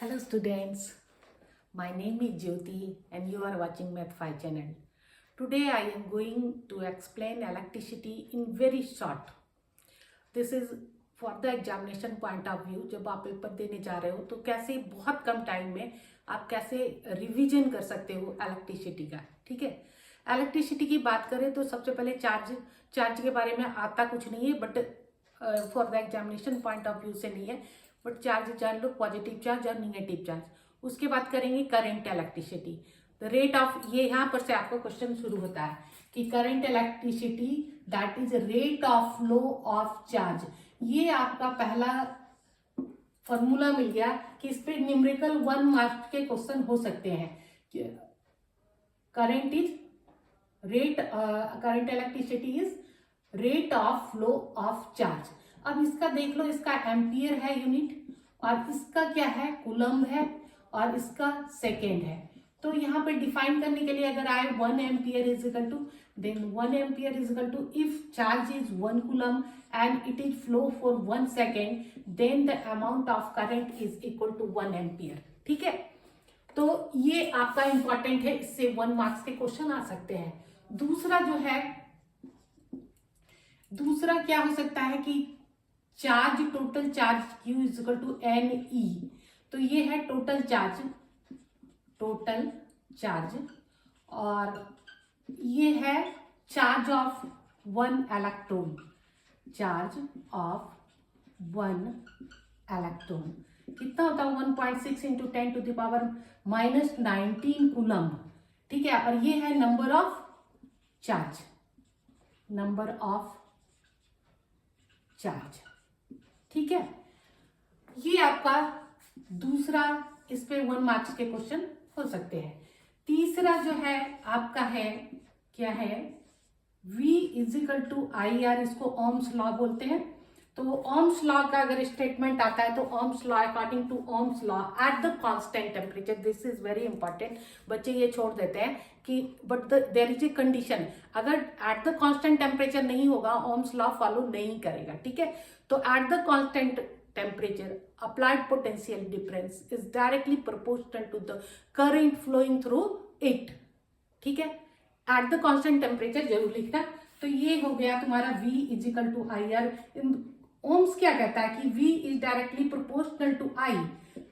Hello students, my name is Jyoti and you are watching Math5 channel. Today I am going to explain electricity in very short. This is for the examination point of view. जब आप paper देने जा रहे हो तो कैसे बहुत कम time में आप कैसे रिवीजन कर सकते हो इलेक्ट्रिसिटी का, ठीक है। इलेक्ट्रिसिटी की बात करें तो सबसे पहले चार्ज के बारे में आता कुछ नहीं है, but for the examination point of view से नहीं है, बट चार्ज जान लो, पॉजिटिव चार्ज और निगेटिव चार्ज। उसके बाद करेंगे current electricity, the rate of, ये यहाँ पर से आपका क्वेश्चन शुरू होता है कि current electricity that is rate of flow of charge. ये आपका पहला फॉर्मूला मिल गया कि इस पे न्यूमेरिकल 1 मार्क्स के क्वेश्चन हो सकते हैं। Current electricity is rate of flow of charge. अब इसका देख लो, इसका एम्पियर है यूनिट, और इसका क्या है, कूलम्ब है, और इसका सेकेंड है। तो यहाँ पे डिफाइन करने के लिए अगर आए 1 ampere is equal to, then 1 ampere is equal to if charge is 1 coulomb and it is flow for 1 second, then the amount of current is equal to 1 ampere, ठीक है। तो ये आपका इंपॉर्टेंट है, इससे 1 मार्क्स के क्वेश्चन आ सकते हैं। दूसरा क्या हो सकता है कि charge, total charge Q is equal to NE। तो ये है टोटल चार्ज, और ये है चार्ज ऑफ 1 इलेक्ट्रॉन, कितना होता है 1.6 into 10 to the power -19 coulomb, ठीक है। और ये है नंबर ऑफ चार्ज, ठीक है। ये आपका दूसरा, इस पे 1 मार्क्स के क्वेश्चन हो सकते हैं। तीसरा जो है आपका है, क्या है, V is equal to IR, इसको ओम्स लॉ बोलते हैं। तो ओम्स लॉ का अगर स्टेटमेंट आता है तो Ohm's law, according to Ohm's law at the constant temperature, this is very important. बच्चे ये छोड़ देते हैं कि but there is a condition, अगर एट द कांस्टेंट टेम्परेचर नहीं होगा ओम्स लॉ फॉलो नहीं करेगा, ठीक है। तो eight the constant temperature applied potential difference is directly proportional to the current flowing through it, ठीक है। at the constant temperature जरूर लिखना। तो ये हो गया तुम्हारा V is equal to IR। Ohm's क्या कहता है कि V is directly proportional to I।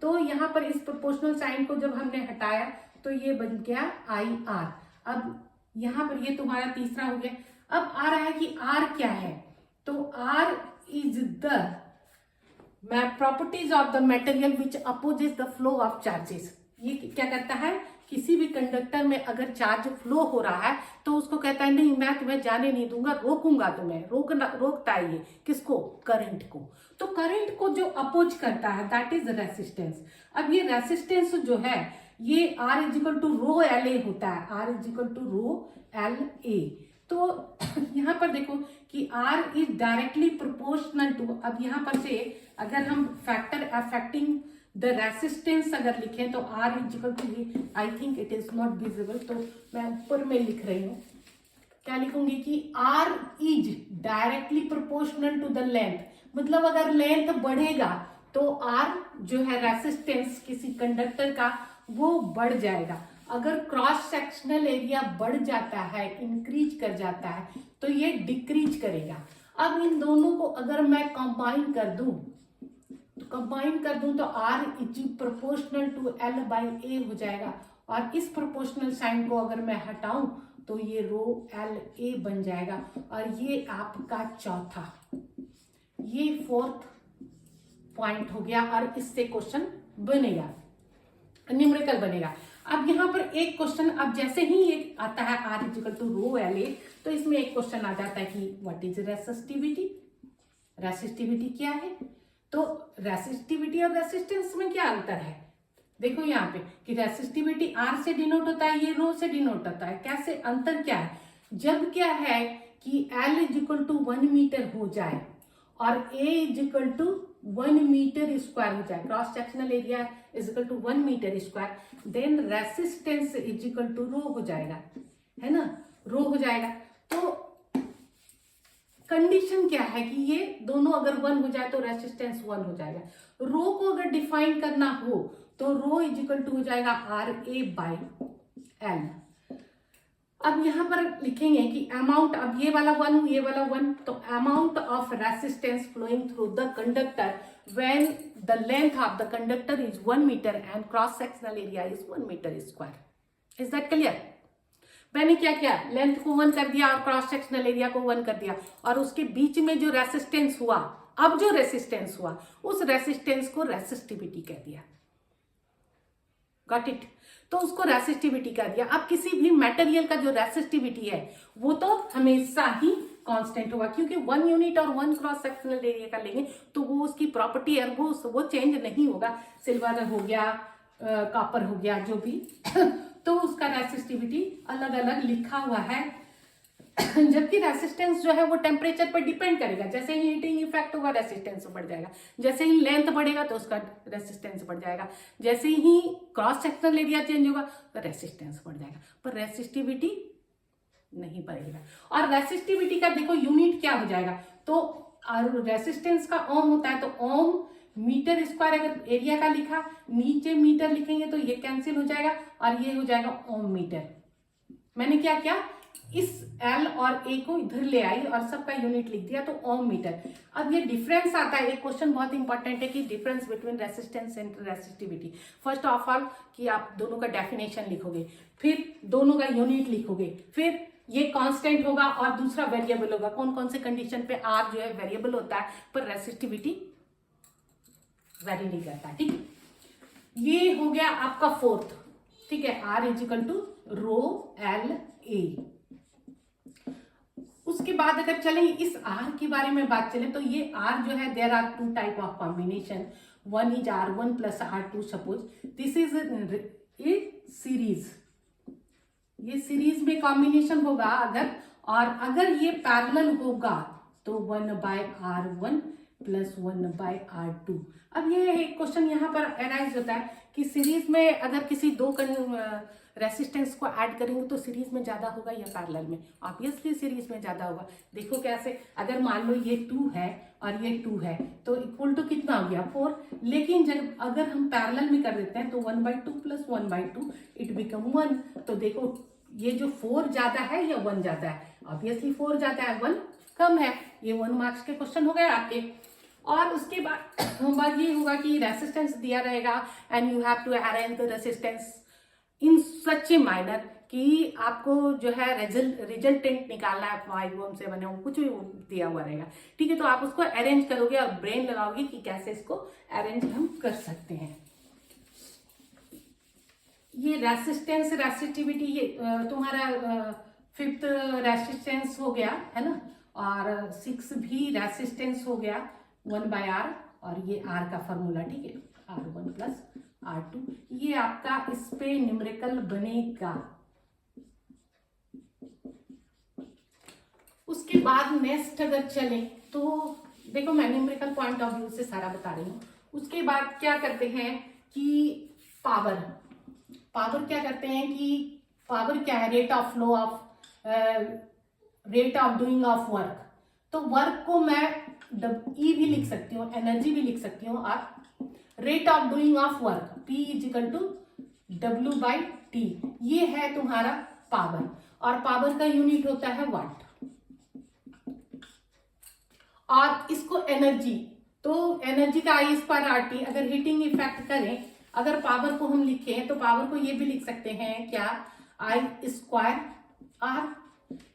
तो यहाँ पर इस प्रोपोर्शनल साइन को जब हमने हटाया तो ये बन गया IR। अब यहाँ पर ये तुम्हारा तीसरा हो गया। अब आ रहा है कि R क्या है, तो R is the properties of the material which opposes the flow of charges. ये क्या करता है, किसी भी कंडक्टर में अगर चार्ज फ्लो हो रहा है तो उसको कहता है नहीं, मैं तुम्हें जाने नहीं दूंगा, रोकूंगा तुम्हें, रोकता है ये किसको, करंट को। तो करंट को जो अपोज करता है दैट इज रेसिस्टेंस। अब ये रेसिस्टेंस जो है ये R is equal to rho LA होता है, R is equal to rho LA। तो यहाँ पर देखो कि R is directly proportional to, अब यहाँ पर से अगर हम फैक्टर अफेक्टिंग द रेसिस्टेंस अगर लिखें तो R is equal to, I think it is not visible, तो मैं ऊपर में लिख रही हूँ, क्या लिखूंगी कि R is directly proportional to the length. मतलब अगर लेंथ बढ़ेगा तो R जो है रेसिस्टेंस किसी कंडक्टर का वो बढ़ जाएगा। अगर क्रॉस सेक्शनल एरिया बढ़ जाता है, इंक्रीज कर जाता है, तो ये डिक्रीज करेगा। अब इन दोनों को अगर मैं कंबाइन कर दूं तो R is proportional to L/A हो जाएगा, और इस प्रोपोर्शनल साइन को अगर मैं हटाऊं तो ये रो LA बन जाएगा। और ये आपका चौथा, ये 4th पॉइंट हो गया, और इससे क्वेश्चन बनेगा, न्यूमेरिकल बनेगा। अब यहाँ पर एक क्वेश्चन, अब जैसे ही ये आता है R is equal to rho LA, तो इसमें एक क्वेश्चन आ जाता है कि व्हाट इज रेसिस्टिविटी क्या है। तो रेसिस्टिविटी और रेसिस्टेंस में क्या अंतर है, देखो यहाँ पे कि रेसिस्टिविटी R से डिनोट होता है, ये रो से डिनोट होता है। कैसे, अंतर क्या है, जब क्या है कि L is equal to 1 metre हो जाए और A is equal to 1 metre square हो जाए, cross sectional area is equal to 1 metre square, then resistance is equal to rho हो जाएगा, है ना, रो हो जाएगा। तो कंडीशन क्या है कि ये दोनों अगर 1 हो जाए तो रेसिस्टेंस 1 हो जाएगा। रो को अगर डिफाइन करना हो तो रो इज इक्वल टू हो जाएगा RA बाई L। अब यहां पर लिखेंगे कि अमाउंट, अब ये वाला 1 ये वाला 1, तो amount of resistance flowing through the conductor when the length of the conductor is 1 metre and cross sectional area is 1 metre square. Is that clear? मैंने क्या किया, लेंथ को 1 कर दिया और क्रॉस सेक्शनल एरिया को 1 कर दिया, और उसके बीच में जो रेसिस्टेंस हुआ, अब जो रेसिस्टेंस हुआ उस रेसिस्टेंस को रेसिस्टिविटी कह दिया। Got it? तो उसको रेसिस्टिविटी कह दिया। अब किसी भी मटेरियल का जो रेसिस्टिविटी है वो तो हमेशा ही कांस्टेंट होगा, क्योंकि 1 यूनिट और 1 क्रॉस सेक्शनल एरिया का लेंगे तो वो उसकी प्रॉपर्टी है, वो चेंज नहीं होगा। सिल्वर हो गया, कॉपर हो गया, जो भी तो उसका रेसिस्टिविटी अलग अलग लिखा हुआ है। जबकि रेसिस्टेंस जो है वो टेम्परेचर पर डिपेंड करेगा। जैसे ही हीटिंग इफेक्ट होगा रेसिस्टेंस बढ़ जाएगा, जैसे ही लेंथ बढ़ेगा तो उसका रेसिस्टेंस बढ़ जाएगा, जैसे ही क्रॉस सेक्शनल एरिया चेंज होगा तो रेसिस्टेंस बढ़ जाएगा, पर रेसिस्टिविटी नहीं बढ़ेगा। और रेसिस्टिविटी का देखो यूनिट क्या हो जाएगा, तो रेसिस्टेंस का ओम होता है, तो ओम मीटर स्क्वायर, अगर एरिया का लिखा नीचे मीटर लिखेंगे तो ये कैंसिल हो जाएगा और ये हो जाएगा ओम मीटर। मैंने क्या किया, इस L और A को इधर ले आई और सबका यूनिट लिख दिया, तो ओम मीटर। अब ये डिफरेंस आता है, एक क्वेश्चन बहुत इंपॉर्टेंट है कि difference between resistance and resistivity. First of all कि आप दोनों का डेफिनेशन लिखोगे, फिर दोनों का यूनिट लिखोगे, फिर ये कांस्टेंट होगा और दूसरा वेरिएबल होगा। कौन कौन से कंडीशन पे R जो है वेरिएबल होता है पर रेसिस्टिविटी वेरी नहीं करता। ठीक, ये हो गया आपका फोर्थ। ठीक है, R is equal to rho L A। उसके बाद अगर चले इस R के बारे में बात चले तो ये R जो है, there are 2 type of combination, one is R1 plus R2। Suppose this is a series, ये सीरीज में कॉम्बिनेशन होगा अगर, और अगर ये पैरेलल होगा तो 1/R1 प्लस 1/R2। अब ये एक क्वेश्चन यहाँ पर अराइज होता है कि सीरीज में अगर किसी दो रेसिस्टेंस को ऐड करेंगे तो सीरीज में ज्यादा होगा या पैरेलल में? ऑब्वियसली सीरीज में ज्यादा होगा। देखो कैसे, अगर मान लो ये 2 है और ये 2 है तो इक्वल टू कितना हो गया 4। लेकिन जब अगर हम पैरेलल में कर देते हैं तो 1/2 प्लस 1/2 इट बिकम 1। तो देखो ये जो 4 ज्यादा है या 1 ज्यादा है? ऑब्वियसली 4 ज्यादा है, 1 कम है। ये 1 मार्क्स के क्वेश्चन हो गए आपके। और उसके बाद ये होगा कि रेसिस्टेंस दिया रहेगा and you have to arrange the resistance in such a manner कि आपको जो है रिजल्टेंट निकालना है, 5 ओम 7 ओम कुछ भी दिया हुआ रहेगा। ठीक है, तो आप उसको अरेंज करोगे और ब्रेन लगाओगे कि कैसे इसको अरेंज हम कर सकते हैं। ये रेसिस्टेंस रेसिस्टिविटी, ये तुम्हारा 5th रेसिस्टेंस हो गया है ना, और 6 भी रेसिस्टेंस हो गया 1/R, और ये R का फॉर्मूला। ठीक है, R1 प्लस R2, ये आपका इस पे न्यूमेरिकल बनेगा। उसके बाद नेक्स्ट अगर चले तो देखो मैं न्यूमेरिकल पॉइंट ऑफ व्यू से सारा बता रही हूँ। उसके बाद क्या करते हैं कि पावर क्या करते हैं कि पावर क्या है, rate of flow of, rate of doing of work. तो वर्क को मैं E भी लिख सकती हूँ, एनर्जी भी लिख सकती हूँ, और rate of doing of work P is equal to W/T। ये है तुम्हारा पावर, और पावर का यूनिट होता है वाट। और इसको एनर्जी, तो एनर्जी का I²RT। अगर हीटिंग इफेक्ट करें, अगर पावर को हम लिखें तो पावर को ये भी लिख सकते हैं क्या, I²R।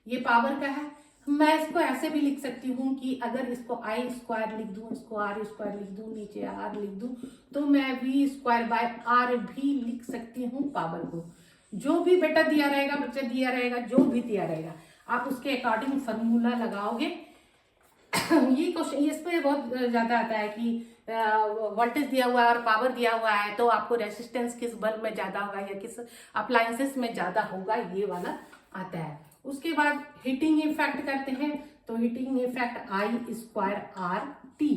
ये पावर का है। मैं इसको ऐसे भी लिख सकती हूँ कि अगर इसको I² लिख दूं, इसको R² लिख दूं, नीचे R लिख दूं, तो मैं V²/R भी लिख सकती हूँ पावर को। जो भी बेटा दिया रहेगा, बच्चा दिया रहेगा, जो भी दिया रहेगा आप उसके अकॉर्डिंग फॉर्मूला लगाओगे। ये क्वेश्चन इस पे बहुत ज्यादा आता है कि वोल्टेज दिया हुआ है और पावर दिया हुआ है तो आपको रेसिस्टेंस किस बल्ब में ज्यादा होगा या किस अप्लायंसेस में ज्यादा होगा, ये वाला आता है। उसके बाद हीटिंग इफेक्ट करते हैं, तो हीटिंग इफेक्ट I²RT।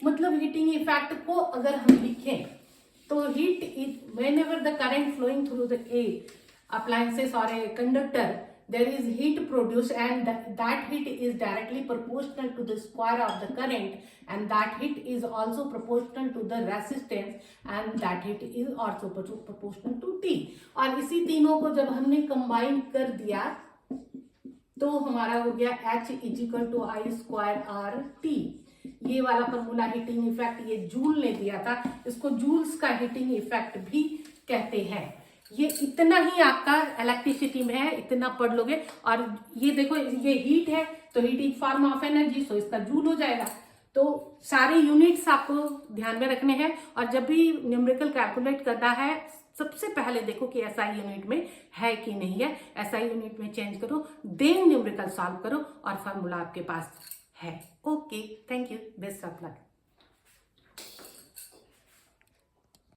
मतलब हीटिंग इफेक्ट को अगर हम लिखें तो heat is whenever the current flowing through the a appliances और a conductor there is heat produced and that heat is directly proportional to the square of the current and that heat is also proportional to the resistance and that heat is also proportional to T। और इसी तीनों को जब हमने combine कर दिया तो हमारा हो गया H = I²R_T। ये वाला फॉर्मूला हीटिंग इफेक्ट ये जूल ने दिया था, इसको जूल्स का हीटिंग इफेक्ट भी कहते हैं। ये इतना ही आपका इलेक्ट्रिसिटी में है, इतना पढ़ लोगे। और ये देखो ये हीट है तो heat is form of energy, so इसका जूल हो जाएगा। तो सारे यूनिट्स आपको ध्यान में रखने हैं और जब भी न्यूमेरिकल कैलकुलेट करना है सबसे पहले देखो कि एसआई यूनिट में है कि नहीं है, एसआई यूनिट में चेंज करो, देन न्यूमेरिकल सॉल्व करो और फॉर्मूला आपके पास है। Okay, thank you, best of luck.